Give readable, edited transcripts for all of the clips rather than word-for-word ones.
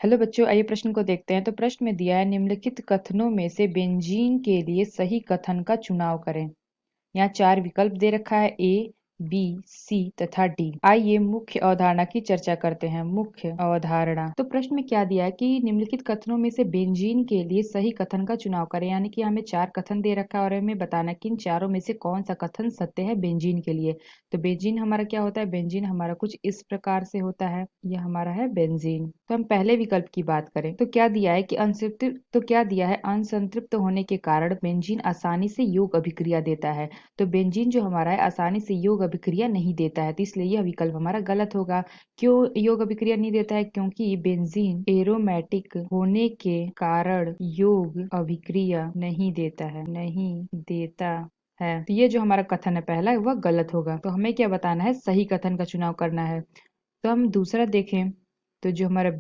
Hello बच्चों, आइए प्रश्न को देखते हैं। तो प्रश्न में दिया है, निम्नलिखित कथनों में से बेंजीन के लिए सही कथन का चुनाव करें। यहाँ 4 विकल्प दे रखा है, ए, बी, सी तथा डी। आइए मुख्य अवधारणा की चर्चा करते हैं। मुख्य अवधारणा। तो प्रश्न में क्या दिया है कि निम्नलिखित कथनों में से बेंजीन के लिए सही कथन का चुनाव करें, यानी कि हमें 4 कथन दे रखा है और हमें बताना कि इन चारों में से कौन सा कथन सत्य है बेंजीन के लिए। तो बेंजीन हमारा क्या होता है? बेंजीन हमारा कुछ इस प्रकार से होता है। यह हमारा है बेंजीन। तो हम पहले विकल्प की बात करें तो क्या दिया है कि असंतृप्त होने के कारण बेंजीन आसानी से योग अभिक्रिया देता है। तो बेंजीन जो हमारा है आसानी से योग अभिक्रिया नहीं देता है, तो इसलिए यह विकल्प हमारा गलत होगा। क्यों योग अभिक्रिया नहीं देता है? क्योंकि बेंजीन एरोमेटिक होने के कारण योग अभिक्रिया नहीं देता है। तो ये जो हमारा कथन है पहला, वह गलत होगा। तो हमें क्या बताना है? सही कथन का चुनाव करना है। तो हम दूसरा देखें तो जो हमारा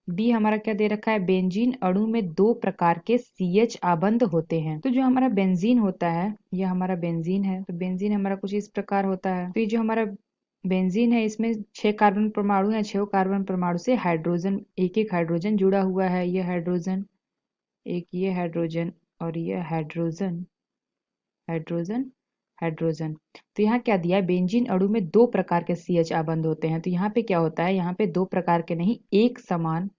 बी हमारा क्या दे रखा है? बेंजीन अणु में 2 प्रकार के CH आबंध होते हैं। तो जो हमारा बेंजीन होता है, यह हमारा बेंजीन है। तो बेंजीन हमारा कुछ इस प्रकार होता है। तो ये जो हमारा बेंजीन है, इसमें 6 कार्बन परमाणु है। 6 कार्बन परमाणु से हाइड्रोजन, एक एक हाइड्रोजन जुड़ा हुआ है। यह हाइड्रोजन, एक ये हाइड्रोजन और यह हाइड्रोजन, हाइड्रोजन, हाइड्रोजन। तो यहाँ क्या दिया है? बेंजीन अणु में 2 प्रकार के CH आबंध होते हैं। तो यहाँ पे क्या होता है? यहाँ पे 2 प्रकार के नहीं, एक समान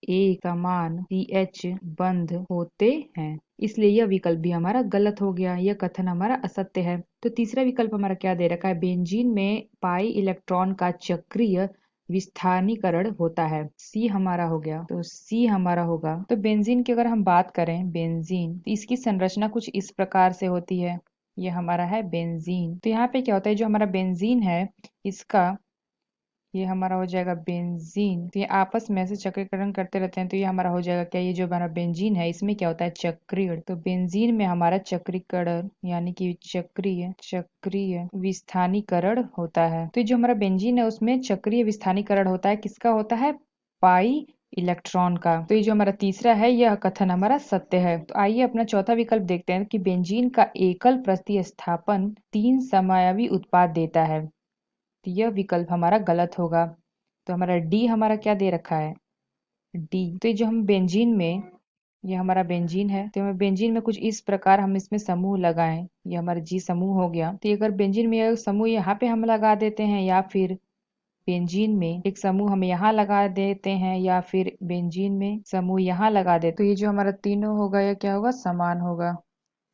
CH बंध होते हैं। इसलिए यह विकल्प भी हमारा गलत हो गया। यह कथन हमारा असत्य है। तो तीसरा विकल्प हमारा क्या दे रखा है? बेंजीन में पाई इलेक्ट्रॉन का चक्रीय विस्थानीकरण होता है। सी हमारा हो गया। तो सी हमारा होगा। तो बेंजीन की अगर हम बात करें, बेंजीन, तो इसकी संरचना कुछ इस प्रकार से होती है। यह हमारा है बेंजीन। तो यहाँ पे क्या होता है? जो हमारा बेंजीन है, इसका ये हमारा हो जाएगा बेंजीन। तो ये आपस में से चक्रीकरण करते रहते हैं। तो ये हमारा हो जाएगा क्या? ये जो हमारा बेंजीन है, इसमें क्या होता है? चक्रीय। तो बेंजीन में हमारा चक्रीकरण यानी कि चक्रीय विस्थानीकरण होता है। तो ये जो हमारा बेंजीन है, उसमें चक्रीय विस्थानीकरण होता है। किसका होता है? पाई इलेक्ट्रॉन का। तो ये जो हमारा तीसरा है, यह कथन हमारा सत्य है। तो आइए अपना चौथा विकल्प देखते हैं कि बेंजीन का एकल प्रतिस्थापन 3 समायवी उत्पाद देता है। तो यह विकल्प हमारा गलत होगा। तो हमारा डी हमारा क्या दे रखा है? डी। तो ये जो हम बेंजीन में, ये हमारा बेंजीन है। तो हमें बेंजीन में कुछ इस प्रकार हम इसमें समूह लगाएं। ये हमारा जी समूह हो गया। तो अगर बेंजीन में यह समूह यहाँ पे हम लगा देते हैं, या फिर बेंजीन में एक समूह हम यहाँ लगा देते हैं, या फिर बेंजीन में समूह यहाँ लगा देते, तो ये जो हमारा तीनों होगा, यह क्या होगा? समान होगा।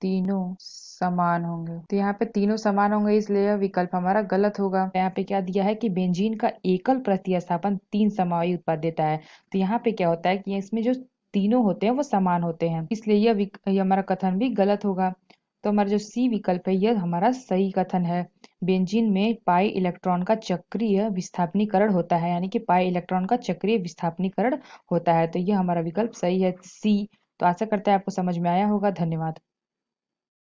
तीनों समान होंगे। तो यहाँ पे तीनों समान होंगे, इसलिए यह विकल्प हमारा गलत होगा। यहाँ पे क्या दिया है कि बेंजीन का एकल प्रतिस्थापन 3 समाई उत्पाद देता है। तो यहाँ पे क्या होता है कि इसमें जो तीनों होते हैं वो समान होते हैं, इसलिए यह हमारा कथन भी गलत होगा। तो हमारा जो सी विकल्प है, यह हमारा सही कथन है। बेंजीन में पाई इलेक्ट्रॉन का चक्रीय विस्थापनीकरण होता है, यानी कि पाई इलेक्ट्रॉन का चक्रीय विस्थापनीकरण होता है। तो यह हमारा विकल्प सही है, सी। तो आशा करते हैं आपको समझ में आया होगा। धन्यवाद।